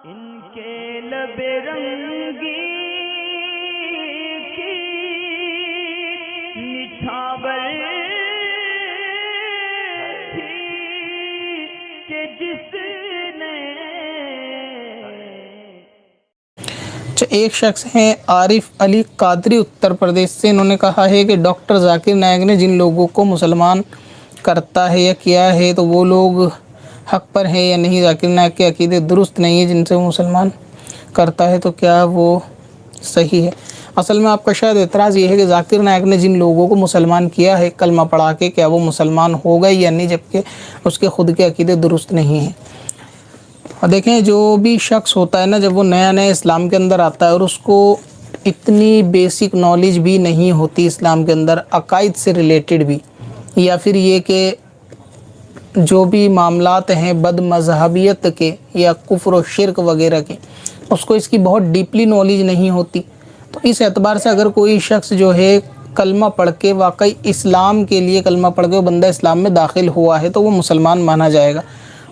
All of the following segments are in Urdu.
ان کے لب رنگی کی نچھاور تھی کہ جس نے ایک شخص ہیں عارف علی قادری اتر پردیش سے، انہوں نے کہا ہے کہ ڈاکٹر ذاکر نائک نے جن لوگوں کو مسلمان کرتا ہے یا کیا ہے تو وہ لوگ حق پر ہیں یا نہیں؟ ذاکر نائک کے عقیدے درست نہیں ہیں جن سے وہ مسلمان کرتا ہے تو کیا وہ صحیح ہے؟ اصل میں آپ کا شاید اعتراض یہ ہے کہ ذاکر نائک نے جن لوگوں کو مسلمان کیا ہے کلمہ پڑھا کے، کیا وہ مسلمان ہو گئے یا نہیں، جبکہ اس کے خود کے عقیدے درست نہیں ہیں۔ اور دیکھیں، جو بھی شخص ہوتا ہے نا، جب وہ نیا اسلام کے اندر آتا ہے اور اس کو اتنی بیسک نالج بھی نہیں ہوتی اسلام کے اندر، عقائد سے ریلیٹڈ بھی، یا پھر یہ کہ جو بھی معاملات ہیں بد مذہبیت کے یا کفر و شرک وغیرہ کے، اس کو اس کی بہت ڈیپلی نالج نہیں ہوتی، تو اس اعتبار سے اگر کوئی شخص جو ہے کلمہ پڑھ کے واقعی اسلام کے لیے کلمہ پڑھ کے وہ بندہ اسلام میں داخل ہوا ہے تو وہ مسلمان مانا جائے گا،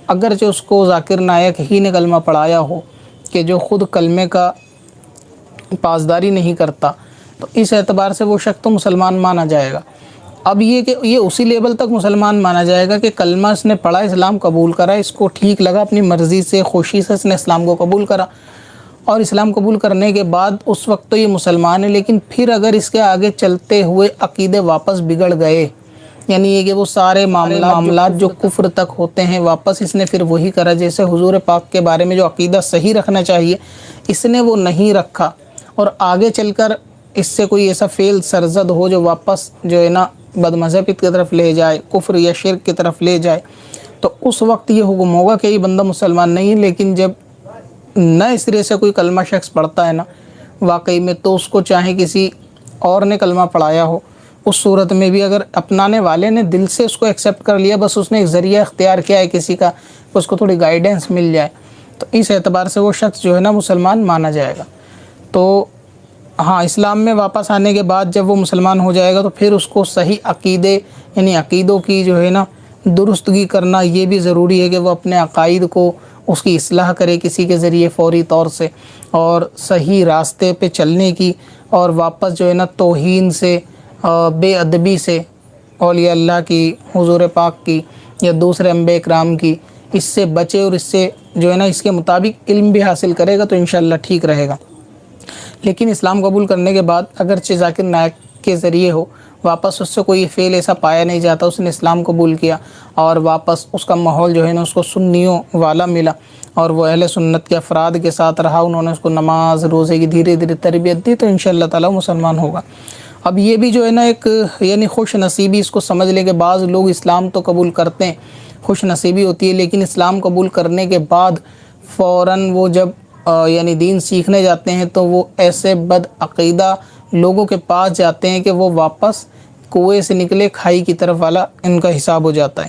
اگرچہ اس کو ذاکر نائک ہی نے کلمہ پڑھایا ہو کہ جو خود کلمے کا پاسداری نہیں کرتا، تو اس اعتبار سے وہ شخص تو مسلمان مانا جائے گا۔ اب یہ کہ یہ اسی لیول تک مسلمان مانا جائے گا کہ کلمہ اس نے پڑھا، اسلام قبول کرا، اس کو ٹھیک لگا، اپنی مرضی سے خوشی سے اس نے اسلام کو قبول کرا، اور اسلام قبول کرنے کے بعد اس وقت تو یہ مسلمان ہے، لیکن پھر اگر اس کے آگے چلتے ہوئے عقیدے واپس بگڑ گئے، یعنی یہ کہ وہ سارے معاملات جو کفر تک ہوتے ہیں واپس اس نے پھر وہی کرا، جیسے حضور پاک کے بارے میں جو عقیدہ صحیح رکھنا چاہیے اس نے وہ نہیں رکھا، اور آگے چل کر اس سے کوئی ایسا فعل سرزد ہو جو واپس جو ہے نا بد مذہبیت کی طرف لے جائے، کفر یا شرک کی طرف لے جائے، تو اس وقت یہ حکم ہوگا کہ یہ بندہ مسلمان نہیں ہے۔ لیکن جب نئے سرے سے کوئی کلمہ شخص پڑھتا ہے نا واقعی میں، تو اس کو چاہے کسی اور نے کلمہ پڑھایا ہو، اس صورت میں بھی اگر اپنانے والے نے دل سے اس کو ایکسیپٹ کر لیا، بس اس نے ایک ذریعہ اختیار کیا ہے کسی کا، اس کو تھوڑی گائیڈنس مل جائے، تو اس اعتبار سے وہ شخص جو ہے نا مسلمان مانا جائے گا۔ تو ہاں، اسلام میں واپس آنے کے بعد جب وہ مسلمان ہو جائے گا تو پھر اس کو صحیح عقیدے یعنی عقیدوں کی جو ہے نا درستگی کرنا یہ بھی ضروری ہے کہ وہ اپنے عقائد کو اس کی اصلاح کرے کسی کے ذریعے فوری طور سے، اور صحیح راستے پہ چلنے کی، اور واپس جو ہے نا توہین سے، بے ادبی سے، اولیاء اللہ کی، حضور پاک کی یا دوسرے انبیاء کرام کی، اس سے بچے اور اس سے جو ہے نا اس کے مطابق علم بھی حاصل کرے گا تو انشاءاللہ ٹھیک رہے گا۔ لیکن اسلام قبول کرنے کے بعد اگرچہ ذاکر نائک کے ذریعے ہو، واپس اس سے کوئی فعل ایسا پایا نہیں جاتا، اس نے اسلام قبول کیا اور واپس اس کا ماحول جو ہے نا اس کو سنیوں والا ملا، اور وہ اہل سنت کے افراد کے ساتھ رہا، انہوں نے اس کو نماز روزے کی دھیرے دھیرے تربیت دی، تو انشاءاللہ تعالی مسلمان ہوگا۔ اب یہ بھی جو ہے نا ایک یعنی خوش نصیبی اس کو سمجھ لے کہ بعض لوگ اسلام تو قبول کرتے ہیں، خوش نصیبی ہوتی ہے، لیکن اسلام قبول کرنے کے بعد فوراً وہ جب یعنی دین سیکھنے جاتے ہیں تو وہ ایسے بد عقیدہ لوگوں کے پاس جاتے ہیں کہ وہ واپس کنویں سے نکلے کھائی کی طرف والا ان کا حساب ہو جاتا ہے۔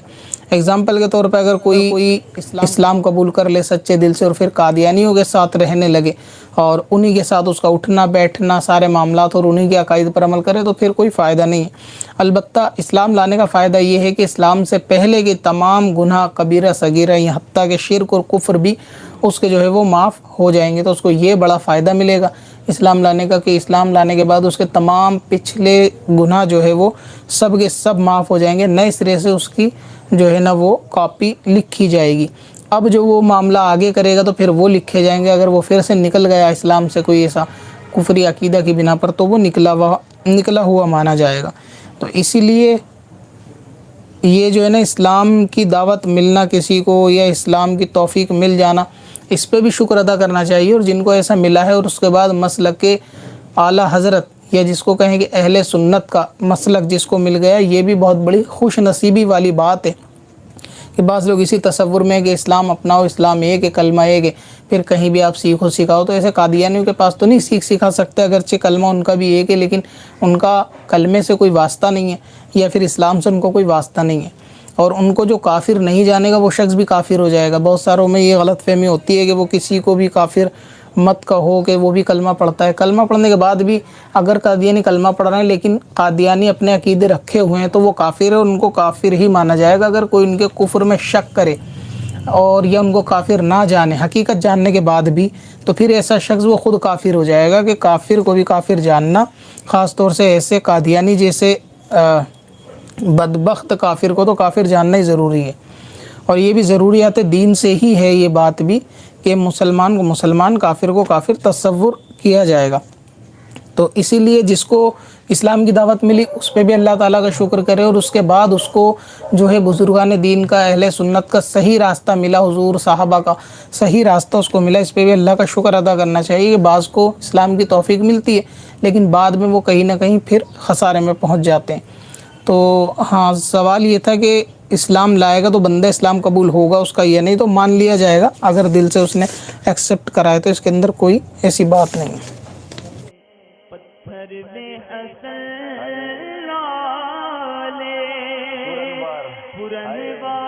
اگزامپل کے طور پہ اگر کوئی اسلام قبول کر لے سچے دل سے اور پھر قادیانیوں کے ساتھ رہنے لگے اور انہی کے ساتھ اس کا اٹھنا بیٹھنا سارے معاملات اور انہی کے عقائد پر عمل کرے تو پھر کوئی فائدہ نہیں ہے۔ البتہ اسلام لانے کا فائدہ یہ ہے کہ اسلام سے پہلے کے تمام گناہ کبیرہ صغیرہ یہاں حتیٰ کہ شرک اور کفر بھی اس کے جو ہے وہ معاف ہو جائیں گے، تو اس کو یہ بڑا فائدہ ملے گا اسلام لانے کا کہ اسلام لانے کے بعد اس کے تمام پچھلے گناہ جو ہے وہ سب کے سب معاف ہو جائیں گے، نئے سرے سے اس کی جو ہے نا وہ کاپی لکھی جائے گی۔ اب جو وہ معاملہ آگے کرے گا تو پھر وہ لکھے جائیں گے، اگر وہ پھر سے نکل گیا اسلام سے کوئی ایسا کفری عقیدہ کی بنا پر تو وہ نکلا ہوا مانا جائے گا۔ تو اسی لیے یہ جو ہے نا اسلام کی دعوت ملنا کسی کو یا اسلام کی توفیق مل جانا، اس پہ بھی شکر ادا کرنا چاہیے، اور جن کو ایسا ملا ہے اور اس کے بعد مسلک اعلیٰ حضرت یا جس کو کہیں کہ اہل سنت کا مسلک جس کو مل گیا، یہ بھی بہت بڑی خوش نصیبی والی بات ہے کہ بعض لوگ اسی تصور میں ہے کہ اسلام اپناؤ، اسلام ایک ہے، کلمہ ایک ہے، پھر کہیں بھی آپ سیکھو سکھاؤ، تو ایسے قادیانیوں کے پاس تو نہیں سکھا سکتے، اگرچہ کلمہ ان کا بھی ایک ہے لیکن ان کا کلمے سے کوئی واسطہ نہیں ہے یا پھر اسلام سے ان کو کوئی واسطہ نہیں ہے، اور ان کو جو کافر نہیں جانے گا وہ شخص بھی کافر ہو جائے گا۔ بہت ساروں میں یہ غلط فہمی ہوتی ہے کہ وہ کسی کو بھی کافر مت کہو کہ وہ بھی کلمہ پڑھتا ہے، کلمہ پڑھنے کے بعد بھی اگر قادیانی کلمہ پڑھ رہے ہیں لیکن قادیانی اپنے عقیدے رکھے ہوئے ہیں تو وہ کافر ہے، ان کو کافر ہی مانا جائے گا۔ اگر کوئی ان کے کفر میں شک کرے، اور یا ان کو کافر نہ جانے، حقیقت جاننے کے بعد بھی، تو پھر ایسا شخص وہ خود کافر ہو جائے گا کہ کافر کو بھی کافر جاننا، خاص طور سے ایسے قادیانی جیسے بدبخت کافر کو تو کافر جاننا ہی ضروری ہے۔ اور یہ بھی ضروریات دین سے ہی ہے یہ بات بھی، کہ مسلمان کو مسلمان، کافر کو کافر تصور کیا جائے گا۔ تو اسی لیے جس کو اسلام کی دعوت ملی اس پہ بھی اللہ تعالیٰ کا شکر کرے، اور اس کے بعد اس کو جو ہے بزرگان دین کا، اہل سنت کا صحیح راستہ ملا، حضور صحابہ کا صحیح راستہ اس کو ملا، اس پہ بھی اللہ کا شکر ادا کرنا چاہیے کہ بعض کو اسلام کی توفیق ملتی ہے لیکن بعد میں وہ کہیں نہ کہیں پھر خسارے میں پہنچ جاتے ہیں۔ تو ہاں، سوال یہ تھا کہ اسلام لائے گا تو بندہ اسلام قبول ہوگا اس کا، یہ نہیں تو مان لیا جائے گا اگر دل سے اس نے ایکسیپٹ کرائے، تو اس کے اندر کوئی ایسی بات نہیں ہے۔ پتھر میں اصل والے پرنوار